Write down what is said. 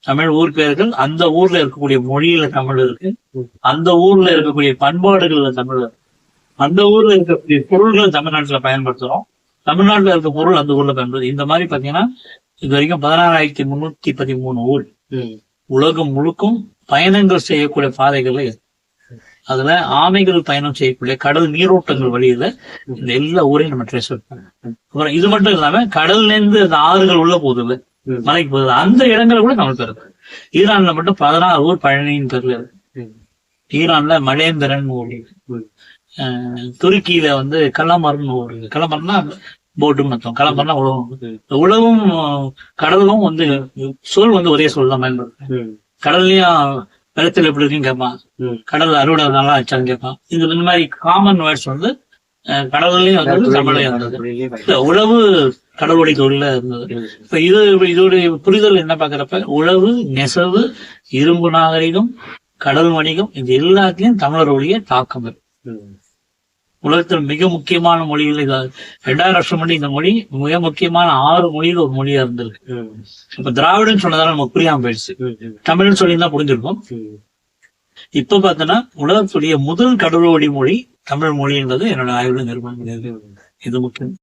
தமிழ் ஊர் பெயர்கள், அந்த ஊர்ல இருக்கக்கூடிய மொழியில தமிழ் இருக்கு, அந்த ஊர்ல இருக்கக்கூடிய பண்பாடுகள்ல தமிழ் இருக்கு, அந்த ஊர்ல இருக்கக்கூடிய பொருள்களை தமிழ்நாட்டுல பயன்படுத்துறோம், தமிழ்நாட்டுல இருக்க பொருள் அந்த ஊர்ல பயன்படுது. இந்த மாதிரி பாத்தீங்கன்னா இது வரைக்கும் 16,313 ஊர் உலகம் முழுக்கும் பயணங்கள் செய்யக்கூடிய பாதைகள்ல இருக்கு. அதுல ஆமைகள் பயணம் செய்யக்கூடிய கடல் நீரோட்டங்கள் வழியில இந்த எல்லா ஊரையும் நம்ம ட்ரேஸ் வைப்போம். அப்புறம் இது மட்டும் இல்லாம கடல்ல இருந்து அந்த ஆறுகள் உள்ள போகுது, மலைக்கு போகுது, அந்த இடங்களை கூட நம்மளுக்கு இருக்கு. ஈரான்ல மட்டும் 16 ஊர் பழனியின் பேர்ல இருக்கு. ஈரான்ல மலேந்திரன் ஊர், துருக்கியில வந்து கலமர்னு ஊர் இருக்கு. கலமர்னா போட்டும் அர்த்தம், கலமர்னா உழவும். உழவும் கடலும் வந்து சொல் வந்து ஒரே சொல் தான் பயன்படுத்து. கடல்லையும் வெள்ளத்தில் எப்படி இருக்குன்னு கேட்பான், கடல் அறுவடை நல்லா வச்சான்னு கேட்பான். இந்த மாதிரி காமன் வேர்ட்ஸ் வந்து கடவுளையும் வந்து தமிழையும் இருந்தது. உழவு கடவுளை தொழில இருந்தது. இப்ப இதோடைய புரிதல் என்ன பாக்குறப்ப, உழவு, நெசவு, இரும்பு நாகரிகம், கடல் வணிகம், இது எல்லாத்தையும் தமிழருடைய தாக்கம் இருக்கு. உலகத்தில் மிக முக்கியமான மொழிகள் 2000 வருஷம் முன்னாடி இந்த மொழி மிக முக்கியமான 6 மொழியில் ஒரு மொழியா இருந்திருக்கு. இப்ப திராவிடன் சொன்னதால நமக்கு புரியாம போயிடுச்சு, தமிழ்னு சொல்லியிருந்தா புரிஞ்சிருக்கும். இப்ப பாத்தீங்கன்னா உலகத்துடைய முதல் கடவுள் வழி மொழி தமிழ் மொழி என்பது என்னோட ஆய்வுல நிரூபணம். இது முக்கியம்.